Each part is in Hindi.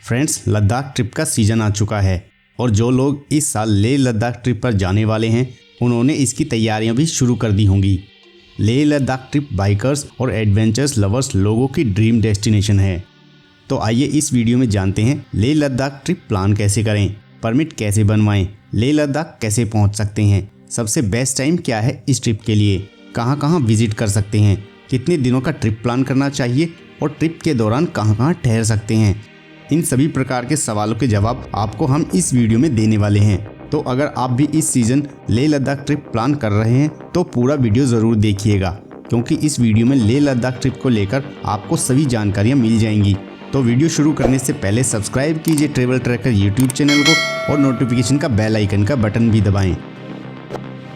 फ्रेंड्स, लद्दाख ट्रिप का सीज़न आ चुका है और जो लोग इस साल लेह लद्दाख ट्रिप पर जाने वाले हैं उन्होंने इसकी तैयारियां भी शुरू कर दी होंगी। लेह लद्दाख ट्रिप बाइकर्स और एडवेंचर्स लवर्स लोगों की ड्रीम डेस्टिनेशन है। तो आइए इस वीडियो में जानते हैं लेह लद्दाख ट्रिप प्लान कैसे करें, परमिट कैसे बनवाएं, लेह लद्दाख कैसे पहुंच सकते हैं, सबसे बेस्ट टाइम क्या है इस ट्रिप के लिए, कहां कहां विजिट कर सकते हैं, कितने दिनों का ट्रिप प्लान करना चाहिए और ट्रिप के दौरान कहां कहां ठहर सकते हैं। इन सभी प्रकार के सवालों के जवाब आपको हम इस वीडियो में देने वाले हैं। तो अगर आप भी इस season Leh Ladakh trip plan कर रहे हैं तो पूरा वीडियो ज़रूर देखिएगा, क्योंकि इस वीडियो में लेह लद्दाख ट्रिप को लेकर आपको सभी जानकारियाँ मिल जाएंगी। तो वीडियो शुरू करने से पहले सब्सक्राइब कीजिए ट्रेवल ट्रैकर यूट्यूब चैनल को और नोटिफिकेशन का बेल आइकन का बटन भी दबाएं।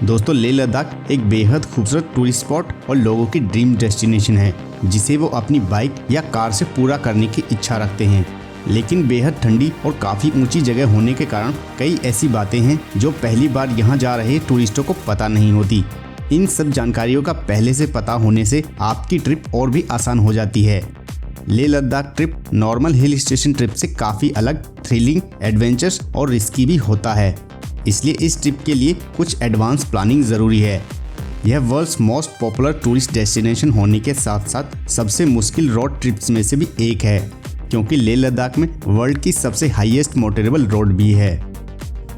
दोस्तों, लेह लद्दाख एक बेहद खूबसूरत टूरिस्ट स्पॉट और लोगों की ड्रीम डेस्टिनेशन है जिसे वो अपनी बाइक या कार से पूरा करने की इच्छा रखते हैं। लेकिन बेहद ठंडी और काफ़ी ऊंची जगह होने के कारण कई ऐसी बातें हैं जो पहली बार यहाँ जा रहे टूरिस्टों को पता नहीं होती। इन सब जानकारियों का पहले से पता होने से आपकी ट्रिप और भी आसान हो जाती है। Leh Ladakh trip normal hill station trip से काफ़ी अलग, थ्रिलिंग, एडवेंचर्स और रिस्की भी होता है। इसलिए इस ट्रिप के लिए कुछ एडवांस प्लानिंग ज़रूरी है। यह world's most popular tourist destination होने के साथ साथ सबसे मुश्किल रोड ट्रिप्स में से भी एक है, क्योंकि लेह लद्दाख में वर्ल्ड की सबसे हाईएस्ट मोटरेबल रोड भी है।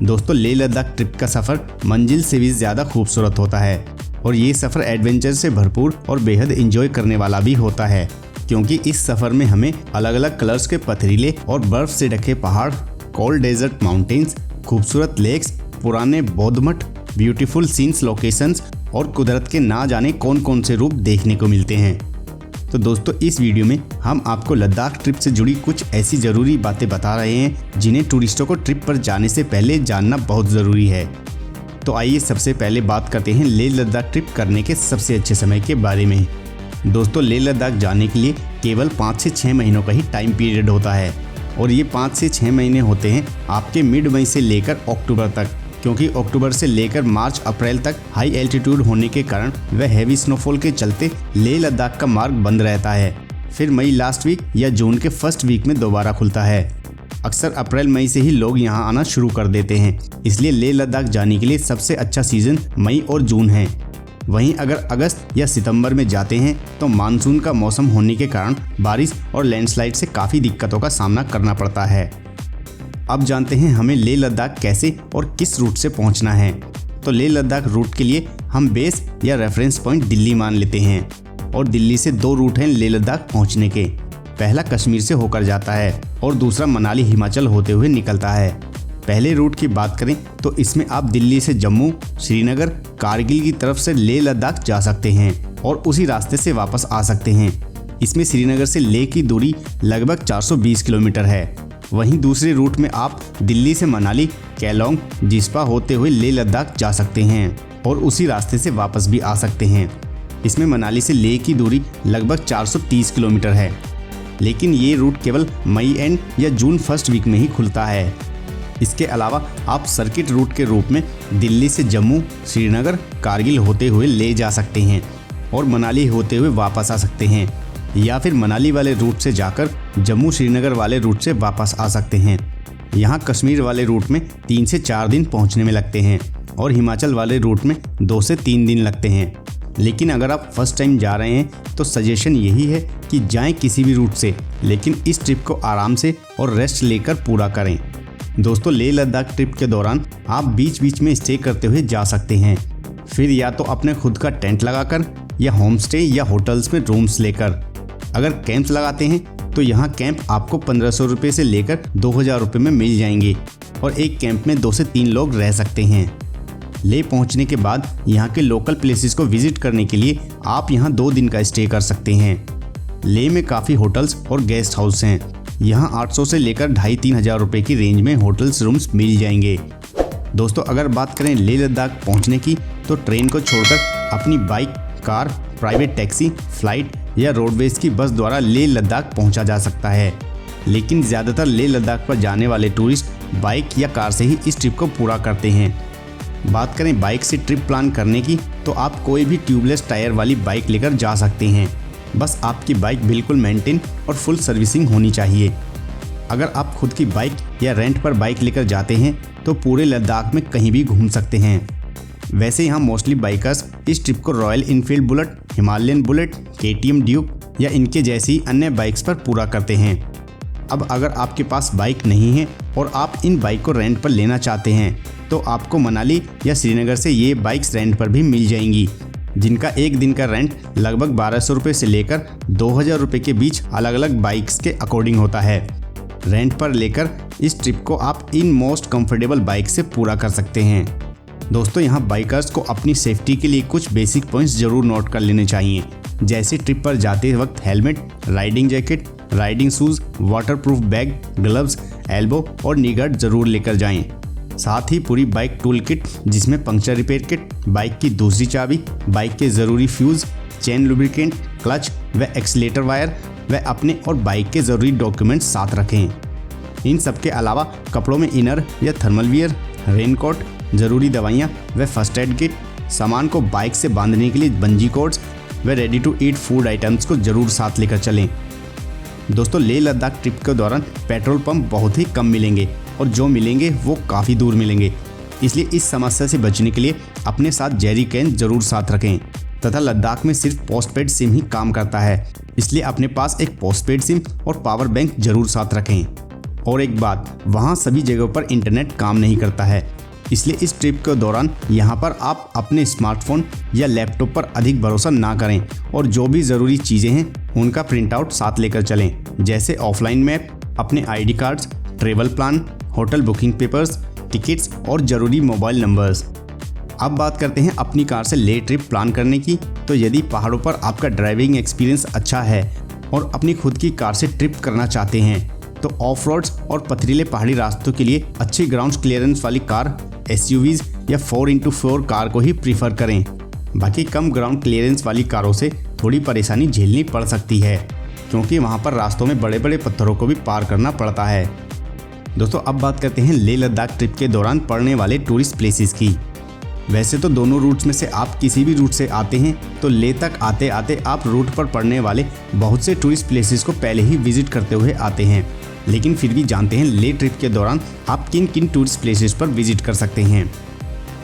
दोस्तों, लेह लद्दाख ट्रिप का सफ़र मंजिल से भी ज़्यादा खूबसूरत होता है और ये सफ़र एडवेंचर से भरपूर और बेहद एंजॉय करने वाला भी होता है, क्योंकि इस सफ़र में हमें अलग अलग कलर्स के पथरीले और बर्फ से ढके पहाड़, कोल्ड डेजर्ट माउंटेन्स, खूबसूरत लेक्स, पुराने बौद्ध मठ, ब्यूटीफुल सीन्स लोकेशंस और कुदरत के ना जाने कौन कौन से रूप देखने को मिलते हैं। तो दोस्तों, इस वीडियो में हम आपको लद्दाख ट्रिप से जुड़ी कुछ ऐसी ज़रूरी बातें बता रहे हैं जिन्हें टूरिस्टों को ट्रिप पर जाने से पहले जानना बहुत ज़रूरी है। तो आइए सबसे पहले बात करते हैं लेह लद्दाख ट्रिप करने के सबसे अच्छे समय के बारे में। दोस्तों, लेह लद्दाख जाने के लिए केवल 5 से 6 महीनों का ही टाइम पीरियड होता है और ये 5 से 6 महीने होते हैं आपके मिड मई से लेकर अक्टूबर तक, क्योंकि अक्टूबर से लेकर मार्च अप्रैल तक हाई एल्टीट्यूड होने के कारण वह हैवी स्नोफॉल के चलते लेह लद्दाख का मार्ग बंद रहता है। फिर मई लास्ट वीक या जून के फर्स्ट वीक में दोबारा खुलता है। अक्सर अप्रैल मई से ही लोग यहां आना शुरू कर देते हैं, इसलिए लेह लद्दाख जाने के लिए सबसे अच्छा सीज़न मई और जून है। वहीं अगर अगस्त या सितंबर में जाते हैं तो मानसून का मौसम होने के कारण बारिश और लैंडस्लाइड से काफ़ी दिक्कतों का सामना करना पड़ता है। अब जानते हैं हमें लेह लद्दाख कैसे और किस रूट से पहुंचना है। तो लेह लद्दाख रूट के लिए हम बेस या रेफरेंस पॉइंट दिल्ली मान लेते हैं और दिल्ली से 2 रूट हैं लेह लद्दाख पहुंचने के। पहला कश्मीर से होकर जाता है और दूसरा मनाली हिमाचल होते हुए निकलता है। पहले रूट की बात करें तो इसमें आप दिल्ली से जम्मू, श्रीनगर, कारगिल की तरफ से लेह लद्दाख जा सकते हैं और उसी रास्ते से वापस आ सकते हैं। इसमें श्रीनगर से लेह की दूरी लगभग 420 किलोमीटर है। वहीं दूसरे रूट में आप दिल्ली से मनाली, केलोंग, जिस्पा होते हुए लेह लद्दाख जा सकते हैं और उसी रास्ते से वापस भी आ सकते हैं। इसमें मनाली से लेह की दूरी लगभग 430 किलोमीटर है, लेकिन ये रूट केवल मई एंड या जून फर्स्ट वीक में ही खुलता है। इसके अलावा आप सर्किट रूट के रूप में दिल्ली से जम्मू, श्रीनगर, कारगिल होते हुए ले जा सकते हैं और मनाली होते हुए वापस आ सकते हैं, या फिर मनाली वाले रूट से जाकर जम्मू श्रीनगर वाले रूट से वापस आ सकते हैं। यहाँ कश्मीर वाले रूट में 3 से 4 दिन पहुँचने में लगते हैं और हिमाचल वाले रूट में 2 से 3 दिन लगते हैं। लेकिन अगर आप फर्स्ट टाइम जा रहे हैं तो सजेशन यही है कि जाएं किसी भी रूट से, लेकिन इस ट्रिप को आराम से और रेस्ट लेकर पूरा करें। दोस्तों, लेह लद्दाख ट्रिप के दौरान आप बीच बीच में स्टे करते हुए जा सकते हैं, फिर या तो अपने खुद का टेंट लगाकर या होम स्टे या होटल्स में रूम्स लेकर। अगर कैंप्स लगाते हैं तो यहाँ कैंप आपको 1500 रुपये से लेकर 2000 रुपये में मिल जाएंगे और एक कैंप में 2 से 3 लोग रह सकते हैं। लेह पहुँचने के बाद यहाँ के लोकल प्लेसेस को विजिट करने के लिए आप यहाँ 2 दिन का स्टे कर सकते हैं। लेह में काफ़ी होटल्स और गेस्ट हाउस हैं। यहाँ 800 से लेकर 2500-3000 हज़ार रुपये की रेंज में होटल्स रूम्स मिल जाएंगे। दोस्तों, अगर बात करें लेह लद्दाख पहुँचने की तो ट्रेन को छोड़कर अपनी bike, car, private taxi, flight या रोडवेज की बस द्वारा लेह लद्दाख पहुंचा जा सकता है। लेकिन ज़्यादातर लेह लद्दाख पर जाने वाले टूरिस्ट बाइक या कार से ही इस ट्रिप को पूरा करते हैं। बात करें बाइक से ट्रिप प्लान करने की तो आप कोई भी ट्यूबलेस टायर वाली बाइक लेकर जा सकते हैं। बस आपकी बाइक बिल्कुल मेंटेन और फुल सर्विसिंग होनी चाहिए। अगर आप खुद की बाइक या रेंट पर बाइक लेकर जाते हैं तो पूरे लद्दाख में कहीं भी घूम सकते हैं। वैसे यहाँ मोस्टली बाइकर्स इस ट्रिप को royal Enfield bullet, Himalayan bullet, KTM Duke या इनके जैसी अन्य बाइक्स पर पूरा करते हैं। अब अगर आपके पास बाइक नहीं है और आप इन बाइक को रेंट पर लेना चाहते हैं तो आपको मनाली या श्रीनगर से ये बाइक्स रेंट पर भी मिल जाएंगी, जिनका एक दिन का रेंट लगभग 1200 रुपये से लेकर 2000 रुपये के बीच अलग अलग बाइक्स के अकॉर्डिंग होता है। रेंट पर लेकर इस ट्रिप को आप इन मोस्ट कंफर्टेबल बाइक से पूरा कर सकते हैं। दोस्तों, यहाँ बाइकर्स को अपनी सेफ्टी के लिए कुछ बेसिक पॉइंट्स जरूर नोट कर लेने चाहिए, जैसे ट्रिप पर जाते वक्त helmet, riding jacket, riding shoes, waterproof bag, gloves, elbow और नी गार्ड जरूर लेकर जाएं। साथ ही पूरी बाइक टूल किट जिसमें पंक्चर रिपेयर किट, बाइक की दूसरी चाबी, बाइक के ज़रूरी फ्यूज़, चेन लुब्रिकेंट, क्लच व एक्सीलेटर वायर व अपने और बाइक के ज़रूरी डॉक्यूमेंट्स साथ रखें। इन सब के अलावा कपड़ों में इनर या थर्मल वियर, रेनकोट, ज़रूरी दवाइयाँ व फर्स्ट एड किट, सामान को बाइक से बांधने के लिए बंजी कॉर्ड्स व ready to eat food items को ज़रूर साथ लेकर चलें। दोस्तों, लेह लद्दाख ट्रिप के दौरान पेट्रोल पंप बहुत ही कम मिलेंगे और जो मिलेंगे वो काफ़ी दूर मिलेंगे, इसलिए इस समस्या से बचने के लिए अपने साथ जेरी कैन जरूर साथ रखें तथा लद्दाख में सिर्फ पोस्टपेड सिम ही काम करता है, इसलिए अपने पास एक पोस्टपेड सिम और पावर बैंक जरूर साथ रखें। और एक बात, वहाँ सभी जगहों पर इंटरनेट काम नहीं करता है, इसलिए इस ट्रिप के दौरान यहाँ पर आप अपने स्मार्टफोन या लैपटॉप पर अधिक भरोसा ना करें और जो भी ज़रूरी चीज़ें हैं उनका प्रिंट आउट साथ लेकर चलें, जैसे ऑफलाइन मैप, अपने ID cards, travel plan, hotel booking papers, tickets और ज़रूरी मोबाइल नंबर्स। अब बात करते हैं अपनी कार से लेह ट्रिप प्लान करने की। तो यदि पहाड़ों पर आपका ड्राइविंग एक्सपीरियंस अच्छा है और अपनी खुद की कार से ट्रिप करना चाहते हैं तो ऑफ रोड्स और पथरीले पहाड़ी रास्तों के लिए अच्छी ग्राउंड क्लियरेंस वाली कार, SUVs या 4x4 कार को ही प्रीफर करें। बाकी कम ग्राउंड क्लियरेंस वाली कारों से थोड़ी परेशानी झेलनी पड़ सकती है, क्योंकि वहाँ पर रास्तों में बड़े बड़े पत्थरों को भी पार करना पड़ता है। दोस्तों, अब बात करते हैं लेह लद्दाख ट्रिप के दौरान पड़ने वाले टूरिस्ट प्लेसेस की। वैसे तो दोनों रूट्स में से आप किसी भी रूट से आते हैं तो लेह तक आते आते आप रूट पर पड़ने वाले बहुत से टूरिस्ट प्लेसेस को पहले ही विजिट करते हुए आते हैं, लेकिन फिर भी जानते हैं लेह ट्रिप के दौरान आप किन किन टूरिस्ट प्लेसेस पर विजिट कर सकते हैं।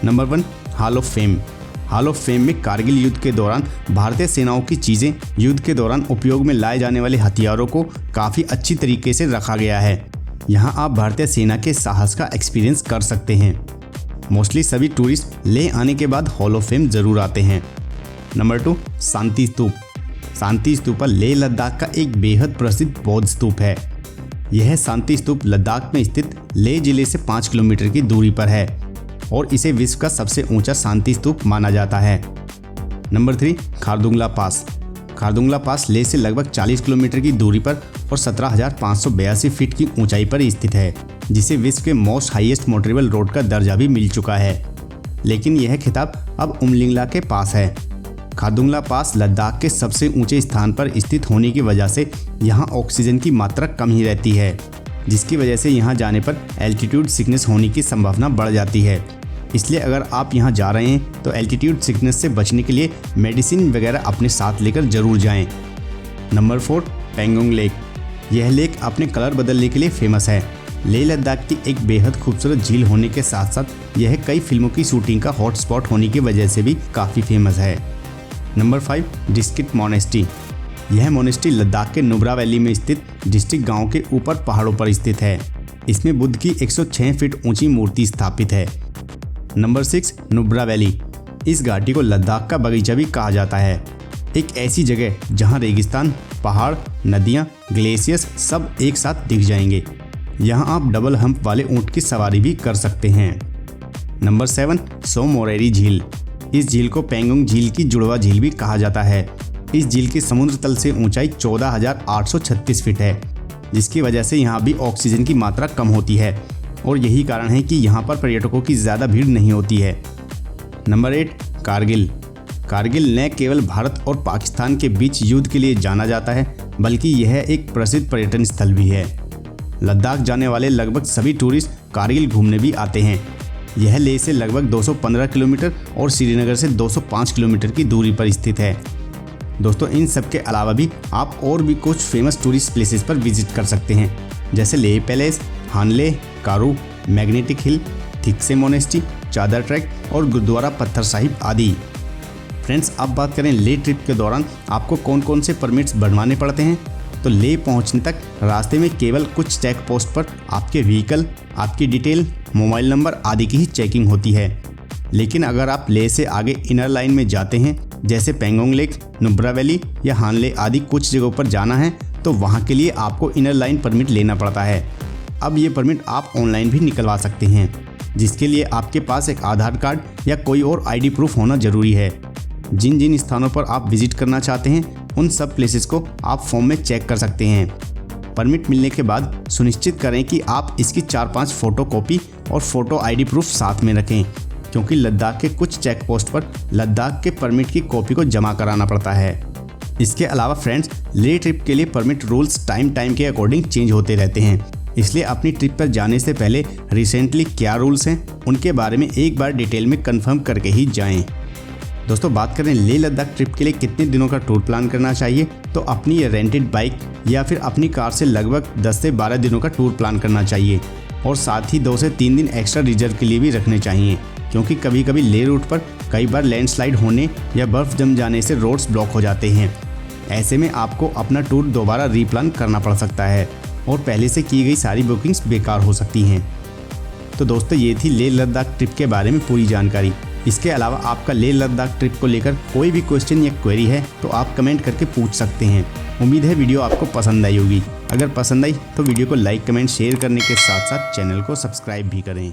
Number 1, hall of fame. Hall of fame में कारगिल युद्ध के दौरान भारतीय सेनाओं की चीज़ें, युद्ध के दौरान उपयोग में लाए जाने वाले हथियारों को काफ़ी अच्छी तरीके से रखा गया है। यहाँ आप भारतीय सेना के साहस का एक्सपीरियंस कर सकते हैं। मोस्टली सभी टूरिस्ट लेह आने के बाद हॉल ऑफ फेम ज़रूर आते हैं। नंबर 2, शांति स्तूप। शांति स्तूप लेह लद्दाख का एक बेहद प्रसिद्ध बौद्ध स्तूप है। यह शांति स्तूप लद्दाख में स्थित लेह जिले से 5 किलोमीटर की दूरी पर है और इसे विश्व का सबसे ऊंचा शांति स्तूप माना जाता है। नंबर 3, खारदुंगला पास। खारदुंगला पास लेह से लगभग 40 किलोमीटर की दूरी पर और 17,582 फीट की ऊंचाई पर स्थित है, जिसे विश्व के मोस्ट हाईएस्ट मोटरेबल रोड का दर्जा भी मिल चुका है, लेकिन यह खिताब अब उमलिंगला के पास है। खारदुंगला पास लद्दाख के सबसे ऊंचे स्थान पर स्थित होने की वजह से यहाँ ऑक्सीजन की मात्रा कम ही रहती है, जिसकी वजह से यहाँ जाने पर एल्टीट्यूड सिकनेस होने की संभावना बढ़ जाती है। इसलिए अगर आप यहाँ जा रहे हैं तो एल्टीट्यूड सिकनेस से बचने के लिए मेडिसिन वगैरह अपने साथ लेकर ज़रूर जाएं। Number 4, Pangong lake. यह लेक अपने कलर बदलने के लिए फेमस है। लेह लद्दाख की एक बेहद खूबसूरत झील होने के साथ साथ यह कई फिल्मों की शूटिंग का हॉटस्पॉट होने की वजह से भी काफ़ी फेमस है। Number 5, district monastery. यह मोनेस्ट्री लद्दाख के नुब्रा वैली में स्थित डिस्ट्रिक्ट गांव के ऊपर पहाड़ों पर स्थित है। इसमें बुद्ध की 106 फीट ऊंची मूर्ति स्थापित है। Number 6, Nubra valley. इस घाटी को लद्दाख का बगीचा भी कहा जाता है। एक ऐसी जगह जहां रेगिस्तान, पहाड़, नदियां, ग्लेशियर्स सब एक साथ दिख जाएंगे। यहां आप डबल हम्प वाले ऊंट की सवारी भी कर सकते हैं। नंबर 7, सो मोरेरी झील। इस झील को पेंगोंग झील की जुड़वा झील भी कहा जाता है। इस झील की समुद्र तल से ऊंचाई 14,836 फीट है, जिसकी वजह से यहाँ भी ऑक्सीजन की मात्रा कम होती है और यही कारण है कि यहाँ पर पर्यटकों की ज़्यादा भीड़ नहीं होती है। नंबर 8, कारगिल। कारगिल न केवल भारत और पाकिस्तान के बीच युद्ध के लिए जाना जाता है, बल्कि यह एक प्रसिद्ध पर्यटन स्थल भी है। लद्दाख जाने वाले लगभग सभी टूरिस्ट कारगिल घूमने भी आते हैं। यह लेह से लगभग 215 किलोमीटर और श्रीनगर से 205 किलोमीटर की दूरी पर स्थित है। दोस्तों, इन सब के अलावा भी आप और भी कुछ फेमस टूरिस्ट प्लेसेस पर विजिट कर सकते हैं, जैसे लेह पैलेस, हानले, कारू, मैग्नेटिक हिल, थिक्से मोनेस्ट्री, चादर ट्रैक और गुरुद्वारा पत्थर साहिब आदि। फ्रेंड्स, अब बात करें लेह ट्रिप के दौरान आपको कौन कौन से परमिट्स बनवाने पड़ते हैं। तो लेह पहुंचने तक रास्ते में केवल कुछ चेक पोस्ट पर आपके व्हीकल, आपकी डिटेल, मोबाइल नंबर आदि की ही चेकिंग होती है। लेकिन अगर आप लेह से आगे इनर लाइन में जाते हैं, जैसे पेंगोंग लेक, नुब्रा वैली या हानले आदि कुछ जगहों पर जाना है, तो वहाँ के लिए आपको इनर लाइन परमिट लेना पड़ता है। अब ये परमिट आप ऑनलाइन भी निकलवा सकते हैं, जिसके लिए आपके पास एक आधार कार्ड या कोई और आईडी प्रूफ होना जरूरी है। जिन जिन स्थानों पर आप विजिट करना चाहते हैं, उन सब प्लेसेस को आप फॉर्म में चेक कर सकते हैं। परमिट मिलने के बाद सुनिश्चित करें कि आप इसकी 4-5 फ़ोटो कॉपी और फ़ोटो आईडी प्रूफ साथ में रखें, क्योंकि लद्दाख के कुछ चेक पोस्ट पर लद्दाख के परमिट की कॉपी को जमा कराना पड़ता है। इसके अलावा फ्रेंड्स, लेह ट्रिप के लिए परमिट रूल्स टाइम के अकॉर्डिंग चेंज होते रहते हैं, इसलिए अपनी ट्रिप पर जाने से पहले रिसेंटली क्या रूल्स हैं उनके बारे में एक बार डिटेल में कंफर्म करके ही जाएं। दोस्तों, बात करें लेह लद्दाख ट्रिप के लिए कितने दिनों का टूर प्लान करना चाहिए, तो अपनी रेंटेड बाइक या फिर अपनी कार से लगभग 10 से 12 दिनों का टूर प्लान करना चाहिए और साथ ही 2 से 3 दिन एक्स्ट्रा रिजर्व के लिए भी रखने चाहिए, क्योंकि कभी कभी लेह रूट पर कई बार लैंडस्लाइड होने या बर्फ़ जम जाने से रोड्स ब्लॉक हो जाते हैं। ऐसे में आपको अपना टूर दोबारा रीप्लान करना पड़ सकता है और पहले से की गई सारी बुकिंग्स बेकार हो सकती हैं। तो दोस्तों, ये थी लेह लद्दाख ट्रिप के बारे में पूरी जानकारी। इसके अलावा आपका लेह लद्दाख ट्रिप को लेकर कोई भी क्वेश्चन या क्वेरी है तो आप कमेंट करके पूछ सकते हैं। उम्मीद है वीडियो आपको पसंद आई होगी। अगर पसंद आई तो वीडियो को लाइक, कमेंट, शेयर करने के साथ साथ चैनल को सब्सक्राइब भी करें।